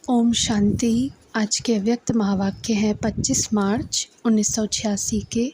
ओम शांति। आज के व्यक्त महावाक्य हैं 25 मार्च 1986 के।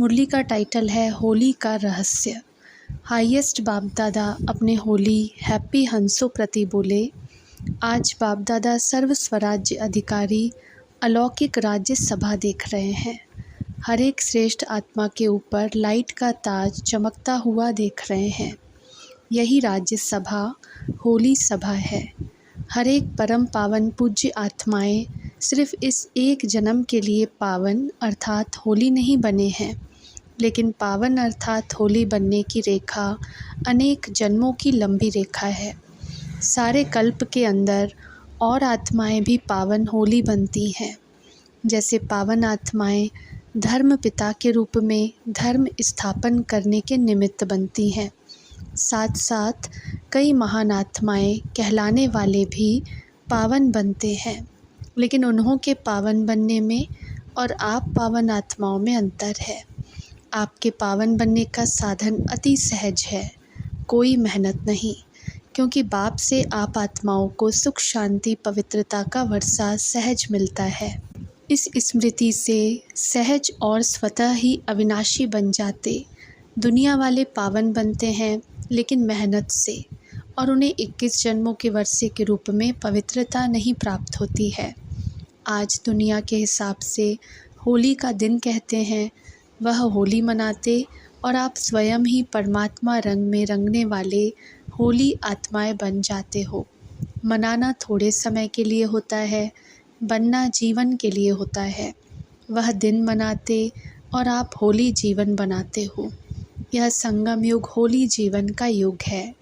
मुरली का टाइटल है होली का रहस्य। हाईएस्ट बाप दादा अपने होली हैप्पी हंसों प्रति बोले, आज बाप दादा सर्व स्वराज्य अधिकारी अलौकिक राज्य सभा देख रहे हैं। हर एक श्रेष्ठ आत्मा के ऊपर लाइट का ताज चमकता हुआ देख रहे हैं। यही राज्य सभा होली सभा है। हर एक परम पावन पूज्य आत्माएं सिर्फ इस एक जन्म के लिए पावन अर्थात होली नहीं बने हैं, लेकिन पावन अर्थात होली बनने की रेखा अनेक जन्मों की लंबी रेखा है। सारे कल्प के अंदर और आत्माएं भी पावन होली बनती हैं। जैसे पावन आत्माएं धर्म पिता के रूप में धर्म स्थापन करने के निमित्त बनती हैं, साथ साथ कई महान आत्माएं कहलाने वाले भी पावन बनते हैं। लेकिन उन्हों के पावन बनने में और आप पावन आत्माओं में अंतर है। आपके पावन बनने का साधन अति सहज है, कोई मेहनत नहीं, क्योंकि बाप से आप आत्माओं को सुख शांति पवित्रता का वर्षा सहज मिलता है। इस स्मृति से सहज और स्वतः ही अविनाशी बन जाते। दुनिया वाले पावन बनते हैं लेकिन मेहनत से, और उन्हें 21 जन्मों के वर्षे के रूप में पवित्रता नहीं प्राप्त होती है। आज दुनिया के हिसाब से होली का दिन कहते हैं, वह होली मनाते और आप स्वयं ही परमात्मा रंग में रंगने वाले होली आत्माएं बन जाते हो। मनाना थोड़े समय के लिए होता है, बनना जीवन के लिए होता है। वह दिन मनाते और आप होली जीवन बनाते हो। यह संगम युग होली जीवन का युग है।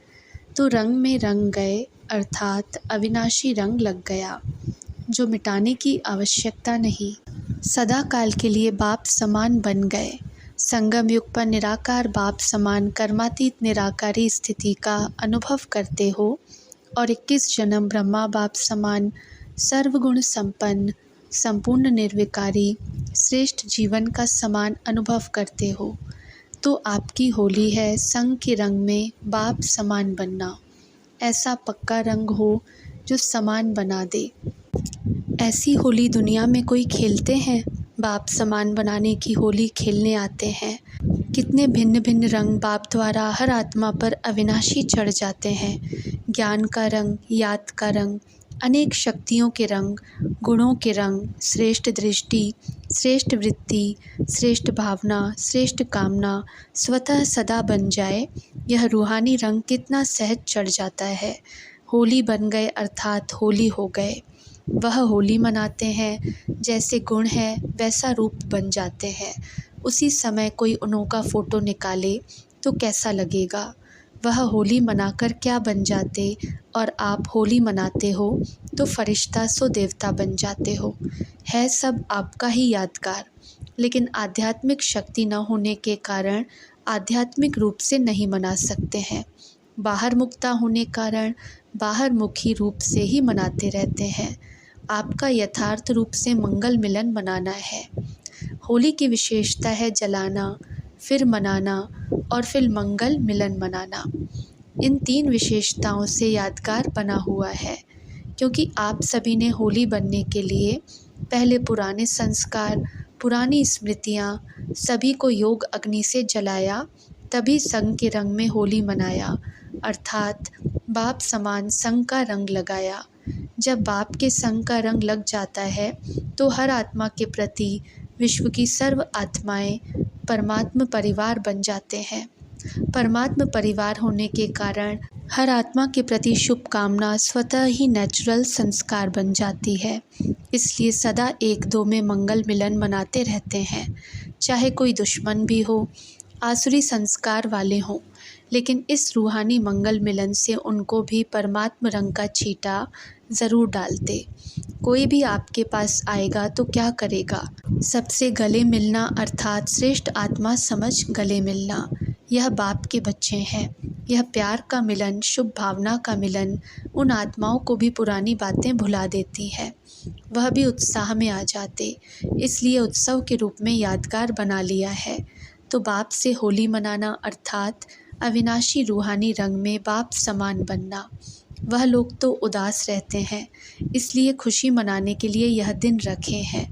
तो रंग में रंग गए अर्थात अविनाशी रंग लग गया, जो मिटाने की आवश्यकता नहीं। सदा काल के लिए बाप समान बन गए। संगम युग पर निराकार बाप समान कर्मातीत निराकारी स्थिति का अनुभव करते हो और 21 जन्म ब्रह्मा बाप समान सर्वगुण संपन्न संपूर्ण निर्विकारी श्रेष्ठ जीवन का समान अनुभव करते हो। तो आपकी होली है संग के रंग में बाप समान बनना। ऐसा पक्का रंग हो जो समान बना दे। ऐसी होली दुनिया में कोई खेलते हैं? बाप समान बनाने की होली खेलने आते हैं। कितने भिन्न भिन्न रंग बाप द्वारा हर आत्मा पर अविनाशी चढ़ जाते हैं। ज्ञान का रंग, याद का रंग, अनेक शक्तियों के रंग, गुणों के रंग, श्रेष्ठ दृष्टि, श्रेष्ठ वृत्ति, श्रेष्ठ भावना, श्रेष्ठ कामना स्वतः सदा बन जाए। यह रूहानी रंग कितना सहज चढ़ जाता है। होली बन गए अर्थात होली हो गए। वह होली मनाते हैं, जैसे गुण है वैसा रूप बन जाते हैं। उसी समय कोई उनका फ़ोटो निकाले तो कैसा लगेगा। वह होली मनाकर क्या बन जाते और आप होली मनाते हो तो फरिश्ता सो देवता बन जाते हो। है सब आपका ही यादगार, लेकिन आध्यात्मिक शक्ति न होने के कारण आध्यात्मिक रूप से नहीं मना सकते हैं। बाहर मुक्ता होने कारण बाहर मुखी रूप से ही मनाते रहते हैं। आपका यथार्थ रूप से मंगल मिलन मनाना है। होली की विशेषता है जलाना, फिर मनाना और फिर मंगल मिलन मनाना। इन 3 विशेषताओं से यादगार बना हुआ है, क्योंकि आप सभी ने होली बनने के लिए पहले पुराने संस्कार, पुरानी स्मृतियाँ सभी को योग अग्नि से जलाया, तभी संग के रंग में होली मनाया, अर्थात बाप समान संग का रंग लगाया। जब बाप के संग का रंग लग जाता है तो हर आत्मा के प्रति विश्व की सर्व आत्माएं परमात्म परिवार बन जाते हैं। परमात्म परिवार होने के कारण हर आत्मा के प्रति शुभकामना स्वतः ही नेचुरल संस्कार बन जाती है। इसलिए सदा 1-2 में मंगल मिलन मनाते रहते हैं, चाहे कोई दुश्मन भी हो, आसुरी संस्कार वाले हों, लेकिन इस रूहानी मंगल मिलन से उनको भी परमात्म रंग का छींटा ज़रूर डालते। कोई भी आपके पास आएगा तो क्या करेगा? सबसे गले मिलना अर्थात श्रेष्ठ आत्मा समझ गले मिलना। यह बाप के बच्चे हैं। यह प्यार का मिलन, शुभ भावना का मिलन उन आत्माओं को भी पुरानी बातें भुला देती है। वह भी उत्साह में आ जाते, इसलिए उत्सव के रूप में यादगार बना लिया है। तो बाप से होली मनाना अर्थात अविनाशी रूहानी रंग में बाप समान बनना। वह लोग तो उदास रहते हैं, इसलिए खुशी मनाने के लिए यह दिन रखे हैं,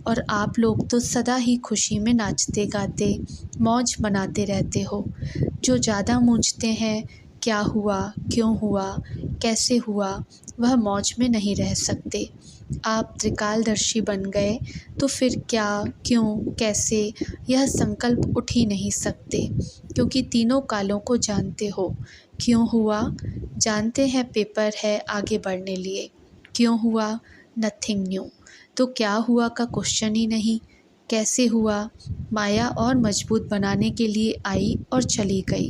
और आप लोग तो सदा ही खुशी में नाचते गाते मौज मनाते रहते हो। जो ज़्यादा मूंझते हैं, क्या हुआ, क्यों हुआ, कैसे हुआ, वह मौज में नहीं रह सकते। आप त्रिकालदर्शी बन गए तो फिर क्या, क्यों, कैसे, यह संकल्प उठ ही नहीं सकते, क्योंकि तीनों कालों को जानते हो। क्यों हुआ, जानते हैं पेपर है आगे बढ़ने लिए। क्यों हुआ, नथिंग न्यू। तो क्या हुआ का क्वेश्चन ही नहीं। कैसे हुआ, माया और मजबूत बनाने के लिए आई और चली गई।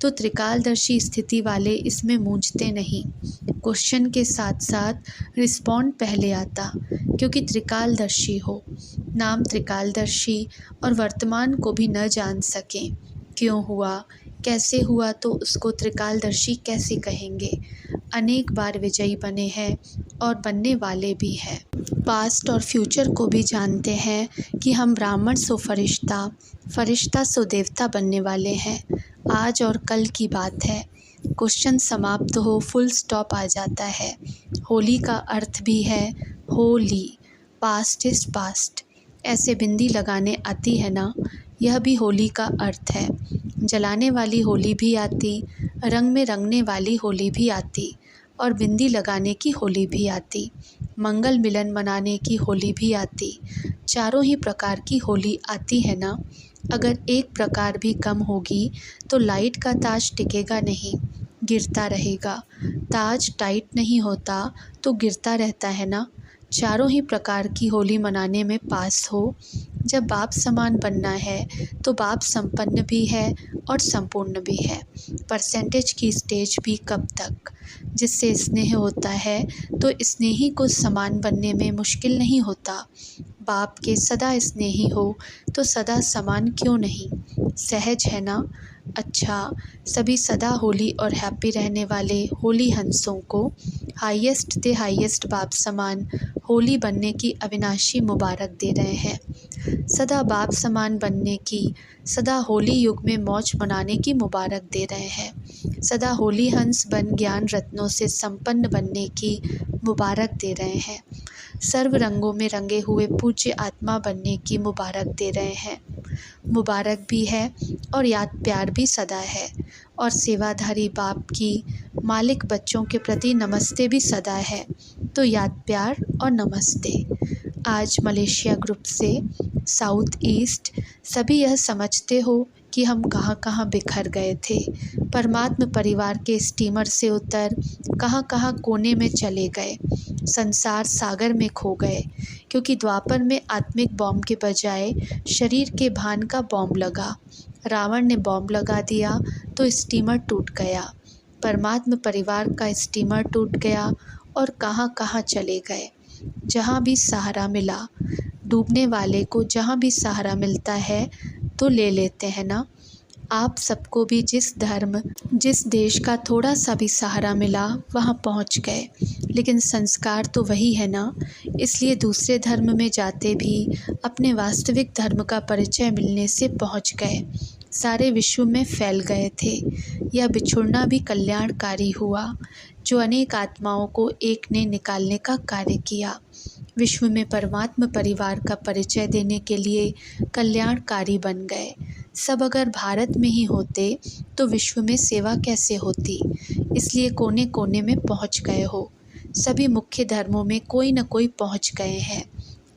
तो त्रिकालदर्शी स्थिति वाले इसमें मूंझते नहीं। क्वेश्चन के साथ साथ रिस्पॉन्ड पहले आता, क्योंकि त्रिकालदर्शी हो। नाम त्रिकालदर्शी और वर्तमान को भी न जान सकें, क्यों हुआ, कैसे हुआ, तो उसको त्रिकालदर्शी कैसे कहेंगे। अनेक बार विजयी बने हैं और बनने वाले भी हैं। पास्ट और फ्यूचर को भी जानते हैं कि हम ब्राह्मण सो फरिश्ता, फरिश्ता सो देवता बनने वाले हैं। आज और कल की बात है। क्वेश्चन समाप्त हो, फुल स्टॉप आ जाता है। होली का अर्थ भी है होली, पास्ट इज पास्ट। ऐसे बिंदी लगाने आती है ना, यह भी होली का अर्थ है। जलाने वाली होली भी आती, रंग में रंगने वाली होली भी आती, और बिंदी लगाने की होली भी आती, मंगल मिलन मनाने की होली भी आती। चारों ही प्रकार की होली आती है ना। अगर एक प्रकार भी कम होगी तो लाइट का ताज टिकेगा नहीं, गिरता रहेगा। ताज टाइट नहीं होता तो गिरता रहता है ना। चारों ही प्रकार की होली मनाने में पास हो। जब बाप समान बनना है तो बाप संपन्न भी है और संपूर्ण भी है। परसेंटेज की स्टेज भी कब तक। जिससे स्नेह होता है तो स्नेही को समान बनने में मुश्किल नहीं होता। बाप के सदा स्नेही हो तो सदा समान क्यों नहीं, सहज है ना। अच्छा, सभी सदा होली और हैप्पी रहने वाले होली हंसों को हाईएस्ट ते हाईएस्ट बाप समान होली बनने की अविनाशी मुबारक दे रहे हैं। सदा बाप समान बनने की, सदा होली युग में मौज मनाने की मुबारक दे रहे हैं। सदा होली हंस बन ज्ञान रत्नों से संपन्न बनने की मुबारक दे रहे हैं। सर्व रंगों में रंगे हुए पूज्य आत्मा बनने की मुबारक दे रहे हैं। मुबारक भी है और याद प्यार भी सदा है, और सेवाधारी बाप की मालिक बच्चों के प्रति नमस्ते भी सदा है। तो याद प्यार और नमस्ते। आज मलेशिया ग्रुप से साउथ ईस्ट सभी यह समझते हो कि हम कहाँ कहाँ बिखर गए थे। परमात्म परिवार के स्टीमर से उतर कहाँ कहाँ कोने में चले गए, संसार सागर में खो गए, क्योंकि द्वापर में आत्मिक बॉम्ब के बजाय शरीर के भान का बॉम्ब लगा। रावण ने बॉम्ब लगा दिया तो स्टीमर टूट गया। परमात्म परिवार का स्टीमर टूट गया और कहाँ कहाँ चले गए। जहाँ भी सहारा मिला, डूबने वाले को जहाँ भी सहारा मिलता है तो ले लेते हैं ना। आप सबको भी जिस धर्म, जिस देश का थोड़ा सा भी सहारा मिला वहाँ पहुँच गए, लेकिन संस्कार तो वही है ना। इसलिए दूसरे धर्म में जाते भी अपने वास्तविक धर्म का परिचय मिलने से पहुँच गए। सारे विश्व में फैल गए थे। यह बिछुड़ना भी कल्याणकारी हुआ, जो अनेक आत्माओं को एक ने निकालने का कार्य किया। विश्व में परमात्मा परिवार का परिचय देने के लिए कल्याणकारी बन गए। सब अगर भारत में ही होते तो विश्व में सेवा कैसे होती। इसलिए कोने कोने में पहुंच गए हो। सभी मुख्य धर्मों में कोई न कोई पहुंच गए हैं।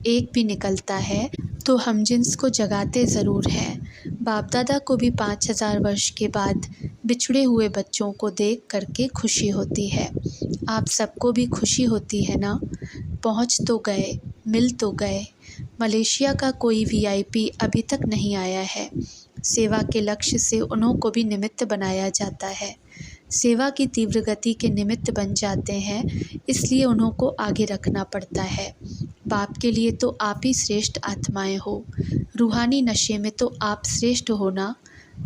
एक भी निकलता है तो हम जिन्स को जगाते ज़रूर हैं। बाप दादा को भी 5000 वर्ष के बाद बिछड़े हुए बच्चों को देख करके खुशी होती है। आप सबको भी खुशी होती है ना। पहुंच तो गए, मिल तो गए। मलेशिया का कोई वीआईपी अभी तक नहीं आया है। सेवा के लक्ष्य से उन्हों को भी निमित्त बनाया जाता है। सेवा की तीव्र गति के निमित्त बन जाते हैं, इसलिए उन्हों को आगे रखना पड़ता है। बाप के लिए तो आप ही श्रेष्ठ आत्माएं हो। रूहानी नशे में तो आप श्रेष्ठ हो ना।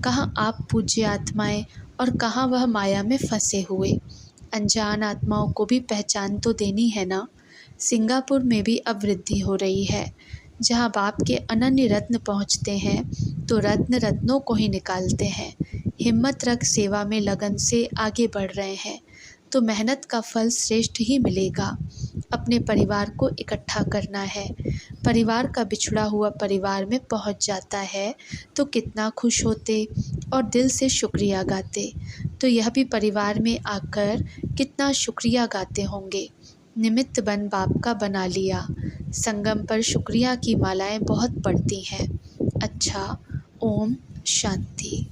कहाँ आप पूज्य आत्माएं और कहाँ वह माया में फंसे हुए। अनजान आत्माओं को भी पहचान तो देनी है ना। सिंगापुर में भी अब वृद्धि हो रही है। जहाँ बाप के अनन्य रत्न पहुँचते हैं तो रत्न रत्नों को ही निकालते हैं। हिम्मत रख, सेवा में लगन से आगे बढ़ रहे हैं। तो मेहनत का फल श्रेष्ठ ही मिलेगा। अपने परिवार को इकट्ठा करना है। परिवार का बिछड़ा हुआ परिवार में पहुंच जाता है तो कितना खुश होते और दिल से शुक्रिया गाते। तो यह भी परिवार में आकर कितना शुक्रिया गाते होंगे। निमित्त बन बाप का बना लिया। संगम पर शुक्रिया की मालाएं बहुत पड़ती हैं। अच्छा, ओम शांति।